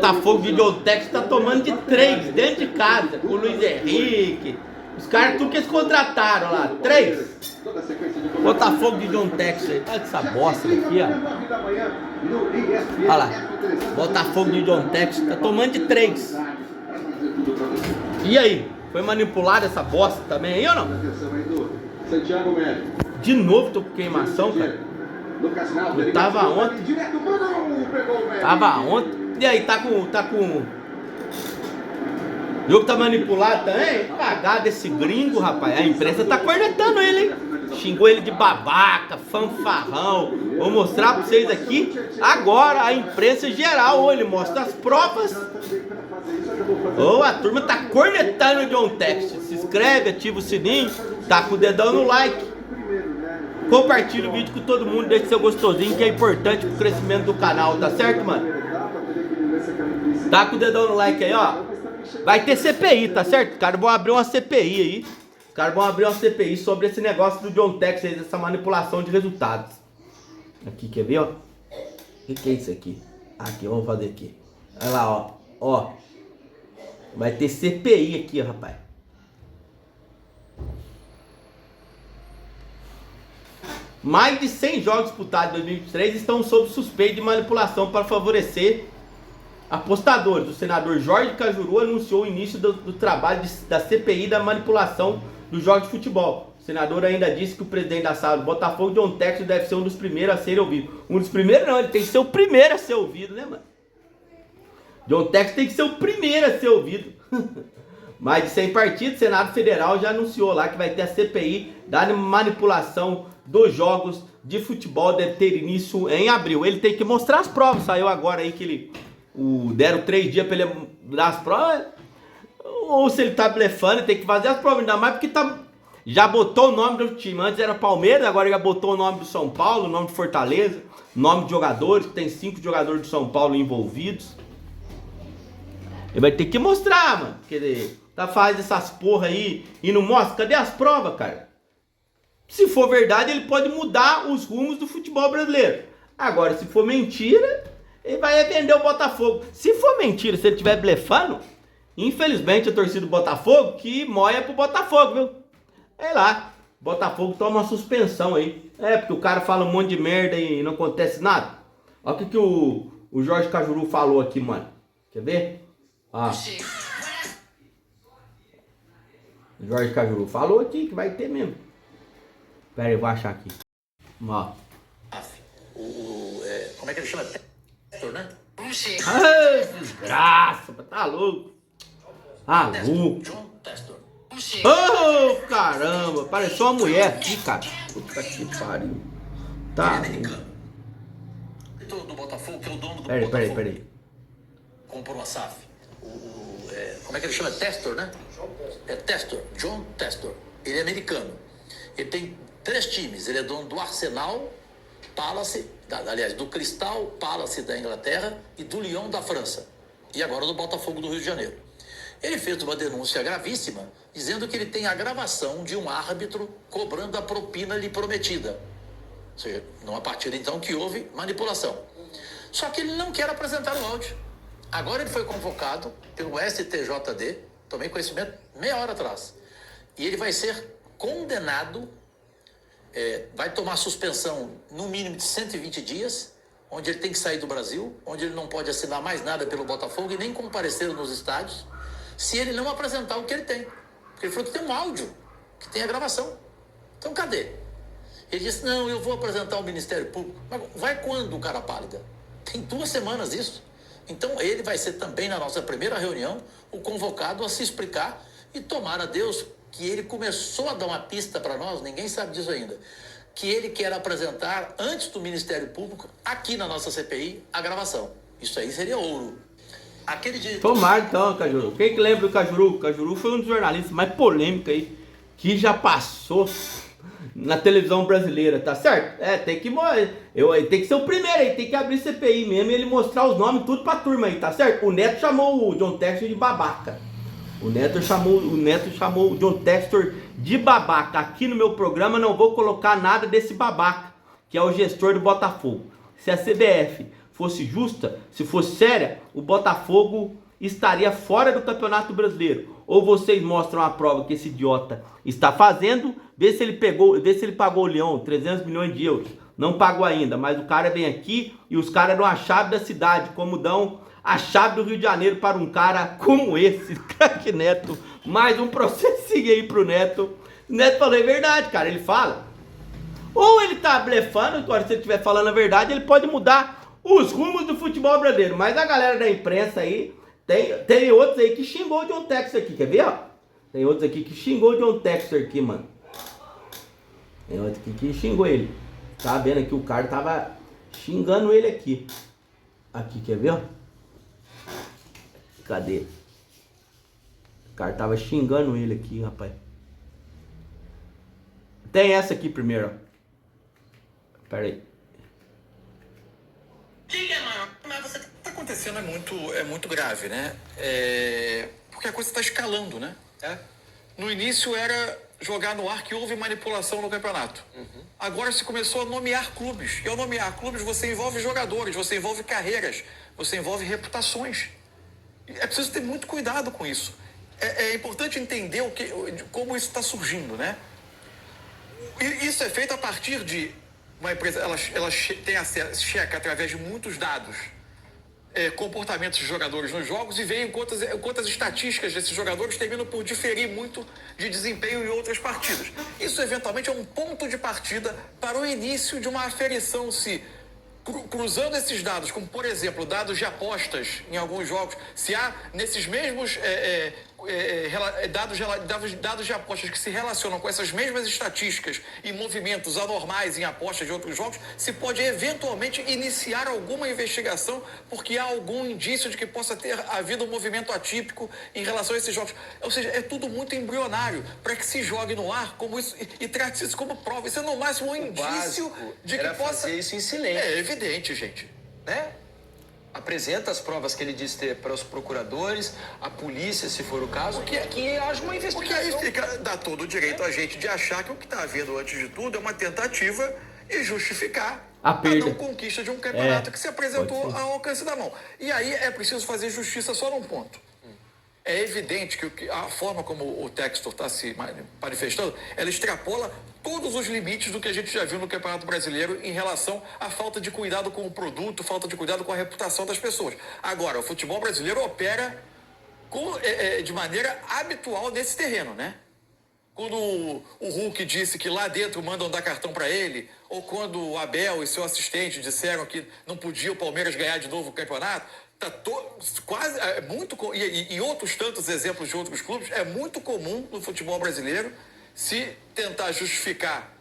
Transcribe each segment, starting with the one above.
Botafogo de John Tex tá tomando de 3 dentro de casa, com o Luiz Henrique. Os caras tudo que eles contrataram lá, 3. Botafogo de John Tex aí. Olha essa bosta aqui, ó. Olha lá. Botafogo de John Tex tá tomando de 3. E aí? Foi manipulada essa bosta também aí ou não? De novo tô com queimação, cara. Eu tava ontem. E aí, tá com... O jogo tá manipulado também? Cagado esse gringo, rapaz. A imprensa tá cornetando ele, hein? Xingou ele de babaca, fanfarrão. Vou mostrar pra vocês aqui agora a imprensa geral. Ele mostra as provas. A turma tá cornetando o John Tex. Se inscreve, ativa o sininho, tá com o dedão no like. Compartilha o vídeo com todo mundo, deixa seu gostosinho, que é importante pro crescimento do canal, tá certo, mano? Tá com o dedão no like aí, ó. Vai ter CPI, tá certo? Os caras vão abrir uma CPI aí. Os caras vão abrir uma CPI sobre esse negócio do John Tex aí, dessa manipulação de resultados. Aqui, quer ver, ó? O que é isso aqui? Aqui, vamos fazer aqui. Olha lá, ó. Vai ter CPI aqui, ó, rapaz. Mais de 100 jogos disputados em 2023 estão sob suspeita de manipulação para favorecer apostadores. O senador Jorge Cajuru anunciou o início do trabalho da CPI da manipulação dos jogos de futebol. O senador ainda disse que o presidente da sala do Botafogo, John Tex, deve ser um dos primeiros a ser ouvido. Um dos primeiros não, ele tem que ser o primeiro a ser ouvido, né, mano? John Tex tem que ser o primeiro a ser ouvido. Mais de 100 partidos, o Senado Federal já anunciou lá que vai ter a CPI da manipulação dos jogos de futebol, deve ter início em abril. Ele tem que mostrar as provas, saiu agora aí que ele deram 3 dias para ele dar as provas, ou se ele tá blefando, ele tem que fazer as provas, ainda mais porque já botou o nome do time, antes era Palmeiras, agora já botou o nome do São Paulo, o nome de Fortaleza, nome de jogadores, que tem 5 jogadores do São Paulo envolvidos. Ele vai ter que mostrar, mano, porque faz essas porra aí e não mostra, cadê as provas, cara? Se for verdade, ele pode mudar os rumos do futebol brasileiro. Agora, se for mentira, ele vai vender o Botafogo. Se for mentira, se ele estiver blefando, infelizmente a torcida do Botafogo que moia pro Botafogo, viu? É lá, Botafogo toma uma suspensão aí. Porque o cara fala um monte de merda e não acontece nada. Olha o que o Jorge Cajuru falou aqui, mano. Quer ver? Ó. O Jorge Cajuru falou aqui que vai ter mesmo. Pera aí, eu vou achar aqui. Ó. Como é que ele chama? Testor, né? Desgraça, tá louco. Louco. John Testor. Caramba, pareceu uma mulher aqui, cara. Puta que pariu. Tá. Do Botafogo, que é o dono do Botafogo. Peraí. Comprou a SAF. Como é que ele chama? Testor, né? Testor. John Testor. Ele é americano. Ele tem 3 times. Ele é dono do Arsenal, Palace, do Crystal Palace da Inglaterra e do Lyon da França. E agora do Botafogo do Rio de Janeiro. Ele fez uma denúncia gravíssima, dizendo que ele tem a gravação de um árbitro cobrando a propina lhe prometida. Ou seja, não a partir de então que houve manipulação. Só que ele não quer apresentar o áudio. Agora ele foi convocado pelo STJD, tomei conhecimento meia hora atrás. E ele vai ser condenado, vai tomar suspensão no mínimo de 120 dias, onde ele tem que sair do Brasil, onde ele não pode assinar mais nada pelo Botafogo e nem comparecer nos estádios, se ele não apresentar o que ele tem. Porque ele falou que tem um áudio, que tem a gravação. Então cadê? Ele disse, não, eu vou apresentar ao Ministério Público. Mas vai quando, cara pálida? Tem 2 semanas isso. Então ele vai ser também, na nossa primeira reunião, o convocado a se explicar e tomar a Deus que ele começou a dar uma pista para nós, ninguém sabe disso ainda, que ele quer apresentar, antes do Ministério Público, aqui na nossa CPI, a gravação. Isso aí seria ouro. Aquele diretor... Tomara então, Cajuru. Quem que lembra do Cajuru? O Cajuru foi um dos jornalistas mais polêmicos aí, que já passou na televisão brasileira, tá certo? Tem que tem que ser o primeiro aí, tem que abrir CPI mesmo e ele mostrar os nomes tudo pra turma aí, tá certo? O Neto chamou o John Textor de babaca. O Neto chamou o John Textor de babaca. Aqui no meu programa não vou colocar nada desse babaca, que é o gestor do Botafogo. Se a CBF fosse justa, se fosse séria, o Botafogo estaria fora do Campeonato Brasileiro. Ou vocês mostram a prova que esse idiota está fazendo, vê se ele pagou o Leão 300 milhões de euros. Não pagou ainda, mas o cara vem aqui e os caras dão a chave da cidade, como dão a chave do Rio de Janeiro para um cara como esse, craque Neto. Mais um processinho aí pro Neto. O Neto falou, é verdade, cara, ele fala. Ou ele tá blefando, agora se ele estiver falando a verdade, ele pode mudar os rumos do futebol brasileiro. Mas a galera da imprensa aí, tem outros aí que xingou o John Textor aqui, quer ver, ó? Tem outros aqui que xingou o John Textor aqui, mano. Tem outros aqui que xingou ele. Tá vendo aqui, o cara tava xingando ele aqui. Aqui, quer ver, ó? Cadê? O cara tava xingando ele aqui, rapaz. Tem essa aqui primeiro, ó. Pera aí. Diga, mano, mas você tá acontecendo é muito grave, né? Porque a coisa está escalando, né? No início era jogar no ar que houve manipulação no campeonato. Agora se começou a nomear clubes. E ao nomear clubes você envolve jogadores, você envolve carreiras, você envolve reputações. É preciso ter muito cuidado com isso. É importante entender como isso está surgindo, né? E isso é feito a partir de uma empresa, ela tem acesso, checa através de muitos dados, comportamentos de jogadores nos jogos e vê quantas estatísticas desses jogadores terminam por diferir muito de desempenho em outras partidas. Isso eventualmente é um ponto de partida para o início de uma aferição se cruzando esses dados, como por exemplo dados de apostas em alguns jogos, se há nesses mesmos dados de apostas que se relacionam com essas mesmas estatísticas e movimentos anormais em apostas de outros jogos, se pode eventualmente iniciar alguma investigação porque há algum indício de que possa ter havido um movimento atípico em relação a esses jogos. Ou seja, é tudo muito embrionário para que se jogue no ar como isso e trate isso como prova. Isso é no máximo um indício de que possa fazer isso em silêncio. É evidente, gente, né? Apresenta as provas que ele diz ter para os procuradores, a polícia, se for o caso, que haja uma investigação. Porque aí dá todo o direito a gente de achar que o que está havendo antes de tudo é uma tentativa e justificar a não conquista de um campeonato que se apresentou ao alcance da mão. E aí é preciso fazer justiça só num ponto. É evidente que a forma como o Textor está se manifestando, ela extrapola todos os limites do que a gente já viu no Campeonato Brasileiro em relação à falta de cuidado com o produto, falta de cuidado com a reputação das pessoas. Agora, o futebol brasileiro opera de maneira habitual nesse terreno, né? Quando o Hulk disse que lá dentro mandam dar cartão para ele, ou quando o Abel e seu assistente disseram que não podia o Palmeiras ganhar de novo o campeonato, quase muito e outros tantos exemplos de outros clubes, é muito comum no futebol brasileiro se tentar justificar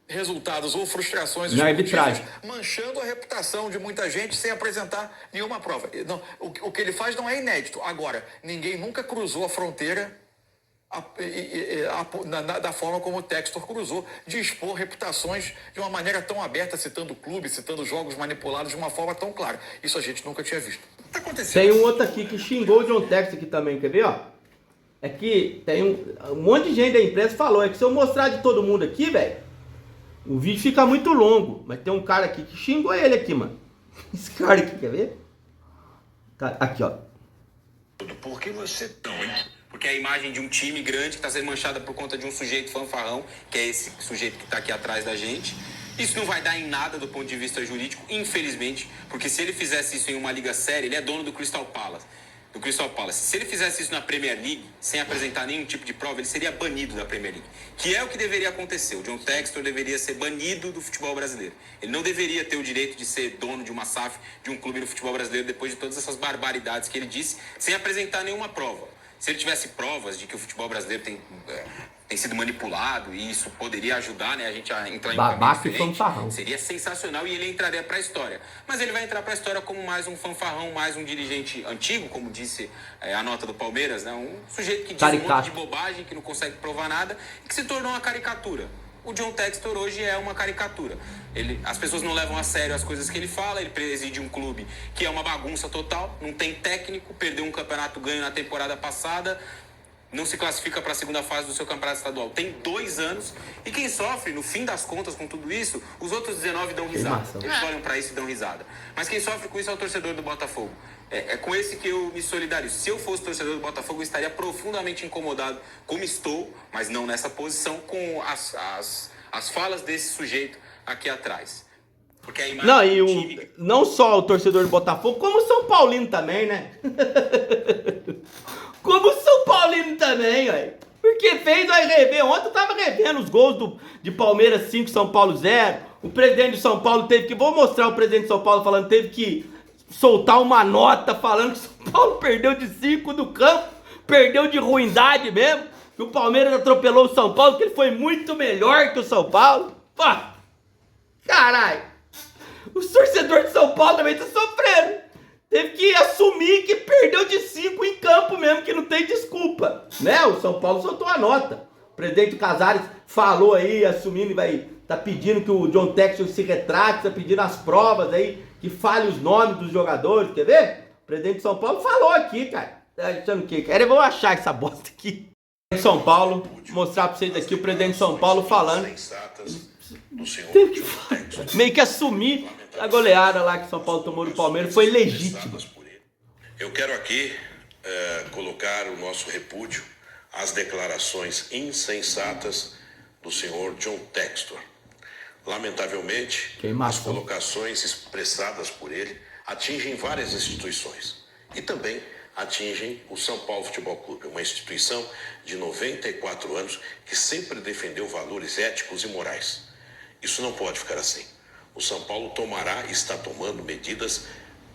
resultados ou frustrações esportivas, manchando a reputação de muita gente sem apresentar nenhuma prova. Não, o que ele faz não é inédito. Agora, ninguém nunca cruzou a fronteira da forma como o Textor cruzou, de expor reputações de uma maneira tão aberta, citando clubes, citando jogos manipulados de uma forma tão clara. Isso a gente nunca tinha visto. Tá acontecendo. Tem um outro aqui que xingou o John Textor aqui também, quer ver, ó? É que tem um monte de gente da imprensa falou, é que se eu mostrar de todo mundo aqui, velho, o vídeo fica muito longo. Mas tem um cara aqui que xingou ele aqui, mano. Esse cara aqui, quer ver? Aqui, ó. Por que você tão, hein? Porque é a imagem de um time grande que está sendo manchada por conta de um sujeito fanfarrão, que é esse sujeito que está aqui atrás da gente. Isso não vai dar em nada do ponto de vista jurídico, infelizmente, porque se ele fizesse isso em uma liga séria, ele é dono do Crystal Palace. Se ele fizesse isso na Premier League, sem apresentar nenhum tipo de prova, ele seria banido da Premier League. Que é o que deveria acontecer. O John Textor deveria ser banido do futebol brasileiro. Ele não deveria ter o direito de ser dono de uma SAF, de um clube no futebol brasileiro, depois de todas essas barbaridades que ele disse, sem apresentar nenhuma prova. Se ele tivesse provas de que o futebol brasileiro tem sido manipulado e isso poderia ajudar, né, a gente a entrar em um caminho diferente, seria sensacional e ele entraria para a história. Mas ele vai entrar para a história como mais um fanfarrão, mais um dirigente antigo, como disse a nota do Palmeiras, né, um sujeito que diz um monte de bobagem, que não consegue provar nada e que se tornou uma caricatura. O John Textor hoje é uma caricatura. As pessoas não levam a sério as coisas que ele fala, ele preside um clube que é uma bagunça total, não tem técnico, perdeu um campeonato ganho na temporada passada, não se classifica para a segunda fase do seu campeonato estadual. Tem 2 anos e quem sofre, no fim das contas, com tudo isso, os outros 19 dão risada. Eles olham para isso e dão risada. Mas quem sofre com isso é o torcedor do Botafogo. É com esse que eu me solidarizo. Se eu fosse torcedor do Botafogo, eu estaria profundamente incomodado, como estou, mas não nessa posição, com as falas desse sujeito aqui atrás. Porque a imagem não, e não só o torcedor do Botafogo, como o São Paulino também, né? Como o São Paulino também, ué. Porque fez, vai rever. Ontem eu tava revendo os gols de Palmeiras 5, São Paulo 0. O presidente de São Paulo teve que... Vou mostrar o presidente de São Paulo falando, teve que soltar uma nota falando que o São Paulo perdeu de 5 do campo, perdeu de ruindade mesmo, que o Palmeiras atropelou o São Paulo, que ele foi muito melhor que o São Paulo. Pô, caralho, os torcedores de São Paulo também estão sofrendo. Teve que assumir que perdeu de 5 em campo mesmo, que não tem desculpa, né? O São Paulo soltou a nota. O presidente Casares falou aí, assumindo, tá pedindo que o John Textor se retrate, tá pedindo as provas aí, que fale os nomes dos jogadores, quer ver? O presidente de São Paulo falou aqui, cara. Tá achando o quê, cara? Eu vou achar essa bosta aqui. São Paulo, mostrar pra vocês aqui o presidente de São Paulo falando. Tem que meio que assumir a goleada lá que São Paulo tomou do Palmeiras, foi legítima. Eu quero aqui colocar o nosso repúdio às declarações insensatas do senhor John Textor. Lamentavelmente, as colocações expressadas por ele atingem várias instituições e também atingem o São Paulo Futebol Clube, uma instituição de 94 anos que sempre defendeu valores éticos e morais. Isso não pode ficar assim. O São Paulo tomará e está tomando medidas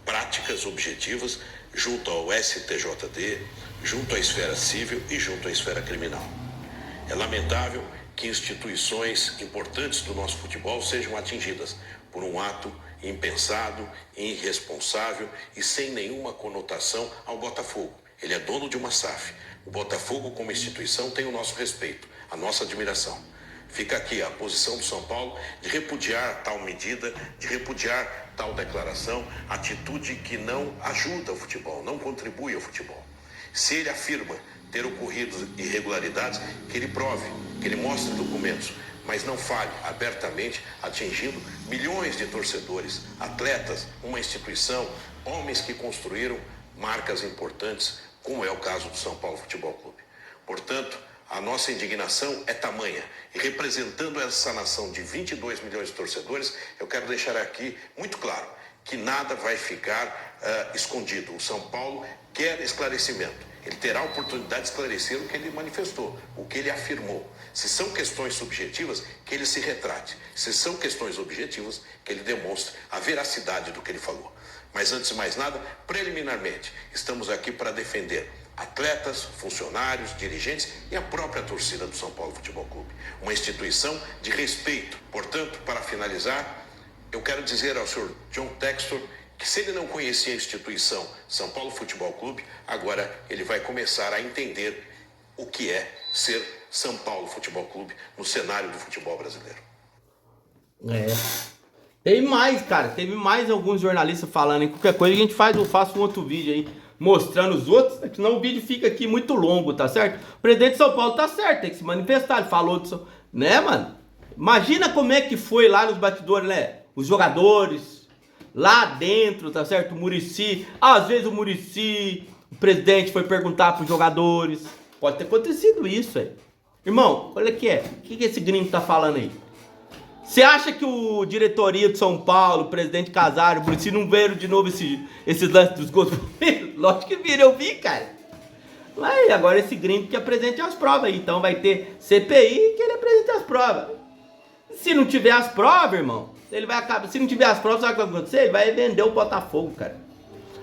práticas, objetivas, junto ao STJD, junto à esfera civil e junto à esfera criminal. É lamentável que instituições importantes do nosso futebol sejam atingidas por um ato impensado, irresponsável e sem nenhuma conotação ao Botafogo. Ele é dono de uma SAF. O Botafogo, como instituição, tem o nosso respeito, a nossa admiração. Fica aqui a posição do São Paulo de repudiar tal medida, de repudiar tal declaração, atitude que não ajuda o futebol, não contribui ao futebol. Se ele afirma ter ocorrido irregularidades, que ele prove, que ele mostre documentos, mas não fale abertamente, atingindo milhões de torcedores, atletas, uma instituição, homens que construíram marcas importantes, como é o caso do São Paulo Futebol Clube. Portanto, a nossa indignação é tamanha. E representando essa nação de 22 milhões de torcedores, eu quero deixar aqui muito claro que nada vai ficar escondido. O São Paulo quer esclarecimento. Ele terá a oportunidade de esclarecer o que ele manifestou, o que ele afirmou. Se são questões subjetivas, que ele se retrate. Se são questões objetivas, que ele demonstre a veracidade do que ele falou. Mas antes de mais nada, preliminarmente, estamos aqui para defender atletas, funcionários, dirigentes e a própria torcida do São Paulo Futebol Clube. Uma instituição de respeito. Portanto, para finalizar, eu quero dizer ao senhor John Textor que se ele não conhecia a instituição São Paulo Futebol Clube, agora ele vai começar a entender o que é ser São Paulo Futebol Clube no cenário do futebol brasileiro. Tem mais, cara. Teve mais alguns jornalistas falando em qualquer coisa. A gente faça um outro vídeo aí mostrando os outros, senão o vídeo fica aqui muito longo, tá certo? O presidente de São Paulo tá certo, tem que se manifestar. Ele falou disso, né, mano? Imagina como é que foi lá nos bastidores, né? Os jogadores lá dentro, tá certo? O Muricy, às vezes o presidente foi perguntar pros jogadores. Pode ter acontecido isso aí. Irmão, olha aqui, o que esse gringo tá falando aí? Você acha que o diretoria de São Paulo, o presidente Casares, o Muricy não viram de novo esses lances dos gols? Lógico que viram, eu vi, cara. Mas agora esse gringo que apresente as provas aí. Então vai ter CPI que ele apresente as provas. Se não tiver as provas, irmão, ele vai acabar. Se não tiver as provas, sabe o que vai acontecer? Ele vai vender o Botafogo, cara.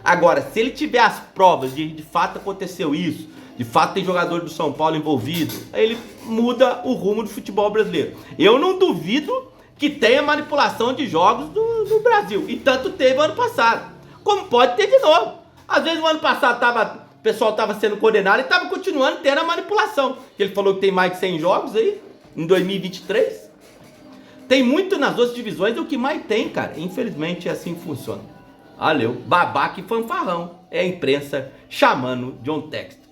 Agora, se ele tiver as provas de fato aconteceu isso, de fato tem jogador do São Paulo envolvido, aí ele muda o rumo do futebol brasileiro. Eu não duvido que tenha manipulação de jogos do Brasil. E tanto teve ano passado. Como pode ter de novo. Às vezes o ano passado o pessoal estava sendo condenado e estava continuando tendo a manipulação. Ele falou que tem mais de 100 jogos aí, em 2023. Tem muito nas outras divisões, é o que mais tem, cara. Infelizmente é assim que funciona. Valeu. Babaca e fanfarrão. É a imprensa chamando John Textor.